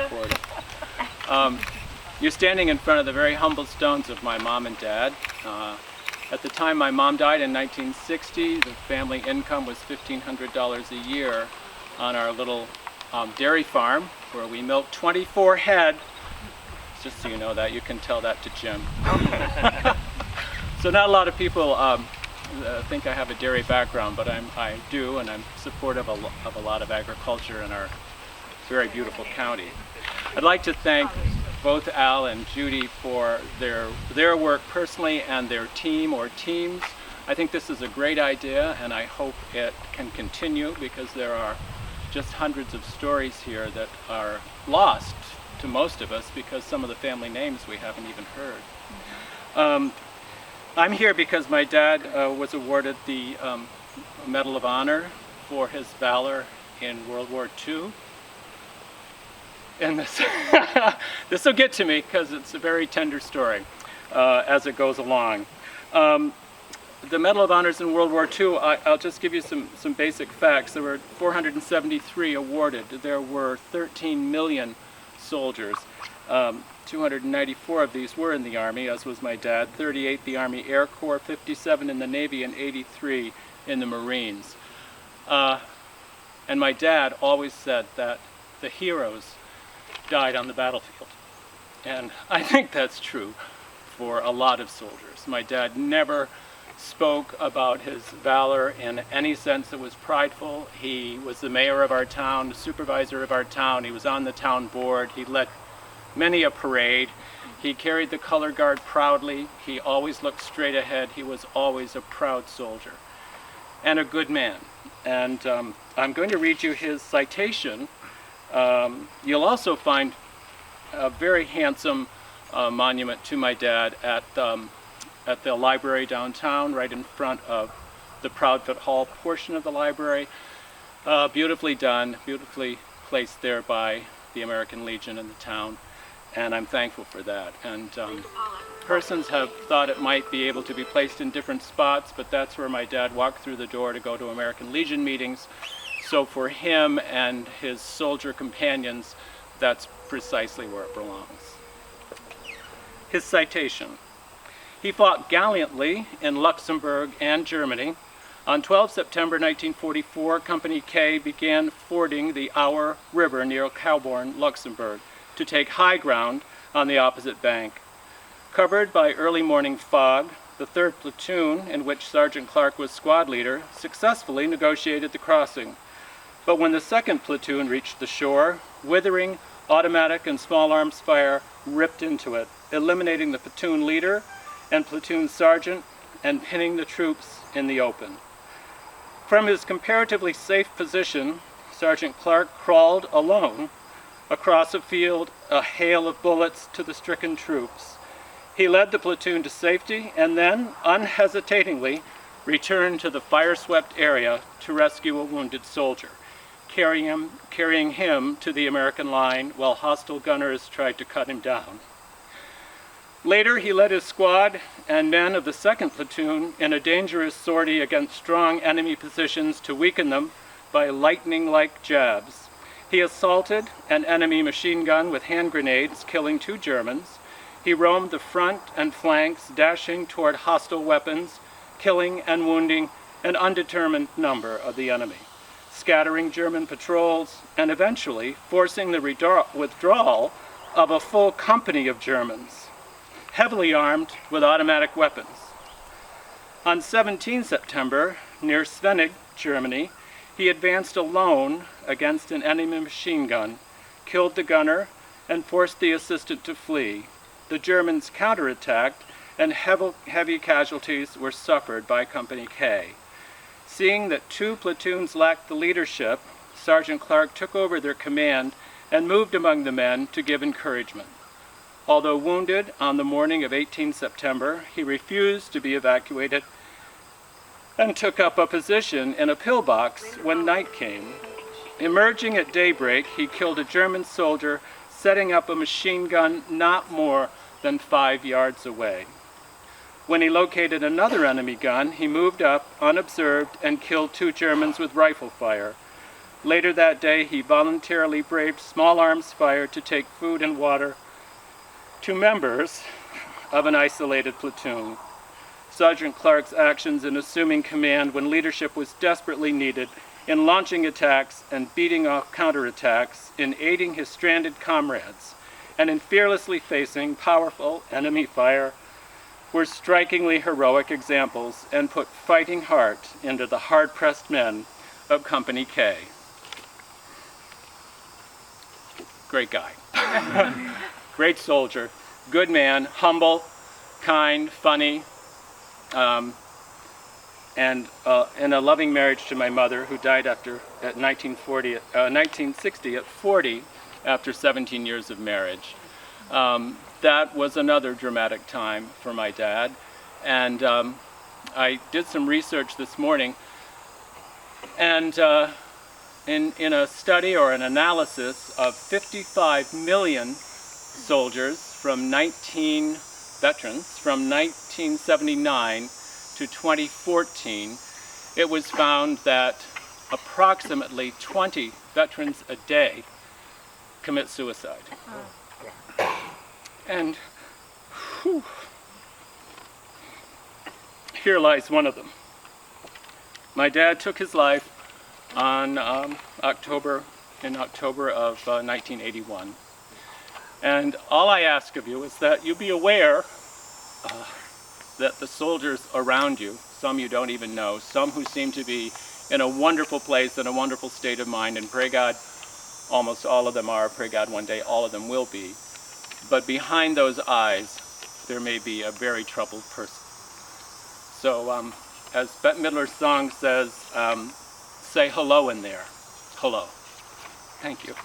40. You're standing in front of the very humble stones of my mom and dad. At the time my mom died in 1960, the family income was $1,500 a year on our little dairy farm where we milked 24 head. Just so you know that, you can tell that to Jim. So not a lot of people think I have a dairy background, but I do, and I'm supportive of a lot of agriculture in our very beautiful county. I'd like to thank both Al and Judy for their work personally and their team or teams. I think this is a great idea, and I hope it can continue because there are just hundreds of stories here that are lost to most of us because some of the family names we haven't even heard. I'm here because my dad was awarded the Medal of Honor for his valor in World War II. And this will get to me because it's a very tender story as it goes along. The Medal of Honors in World War II, I'll just give you some basic facts. There were 473 awarded. There were 13 million soldiers. 294 of these were in the Army, as was my dad, 38 the Army Air Corps, 57 in the Navy, and 83 in the Marines. And my dad always said that the heroes died on the battlefield. And I think that's true for a lot of soldiers. My dad never spoke about his valor in any sense that was prideful. He was the mayor of our town, the supervisor of our town. He was on the town board. He led many a parade. He carried the color guard proudly. He always looked straight ahead. He was always a proud soldier and a good man. And I'm going to read you his citation. You'll also find a very handsome monument to my dad at the library downtown, right in front of the Proudfoot Hall portion of the library. Beautifully done, beautifully placed there by the American Legion in the town, and I'm thankful for that. And persons have thought it might be able to be placed in different spots, but that's where my dad walked through the door to go to American Legion meetings. So for him and his soldier companions, that's precisely where it belongs. His citation. He fought gallantly in Luxembourg and Germany. On 12 September 1944, Company K began fording the Our River near Calborn, Luxembourg, to take high ground on the opposite bank. Covered by early morning fog, the 3rd Platoon, in which Sergeant Clark was squad leader, successfully negotiated the crossing. But when the 2nd Platoon reached the shore, withering automatic and small arms fire ripped into it, eliminating the platoon leader and platoon sergeant and pinning the troops in the open. From his comparatively safe position, Sergeant Clark crawled alone across a field, a hail of bullets to the stricken troops. He led the platoon to safety and then, unhesitatingly, returned to the fire-swept area to rescue a wounded soldier, carrying him to the American line while hostile gunners tried to cut him down. Later, he led his squad and men of the 2nd Platoon in a dangerous sortie against strong enemy positions to weaken them by lightning-like jabs. He assaulted an enemy machine gun with hand grenades, killing 2 Germans. He roamed the front and flanks, dashing toward hostile weapons, killing and wounding an undetermined number of the enemy, scattering German patrols, and eventually forcing the withdrawal of a full company of Germans, heavily armed with automatic weapons. On 17 September, near Svenig, Germany, he advanced alone against an enemy machine gun, killed the gunner, and forced the assistant to flee. The Germans counterattacked, and heavy casualties were suffered by Company K. Seeing that 2 platoons lacked the leadership, Sergeant Clark took over their command and moved among the men to give encouragement. Although wounded on the morning of 18 September, he refused to be evacuated and took up a position in a pillbox when night came. Emerging at daybreak, he killed a German soldier, setting up a machine gun not more than 5 yards away. When he located another enemy gun, he moved up unobserved and killed 2 Germans with rifle fire. Later that day, he voluntarily braved small arms fire to take food and water to members of an isolated platoon. Sergeant Clark's actions in assuming command when leadership was desperately needed, in launching attacks and beating off counterattacks, in aiding his stranded comrades, and in fearlessly facing powerful enemy fire, were strikingly heroic examples and put fighting heart into the hard-pressed men of Company K. Great guy. Great soldier, good man, humble, kind, funny, and in a loving marriage to my mother, who died at 1960 at 40 after 17 years of marriage. That was another dramatic time for my dad, and I did some research this morning, and in a study or an analysis of 55 million soldiers from 1979 to 2014, it was found that approximately 20 veterans a day commit suicide. And whew, here lies one of them. My dad took his life on October of 1981. And all I ask of you is that you be aware that the soldiers around you, some you don't even know, some who seem to be in a wonderful place, in a wonderful state of mind, and pray God, almost all of them are, pray God one day all of them will be, but behind those eyes there may be a very troubled person. So as Bette Midler's song says, say hello in there. Hello. Thank you.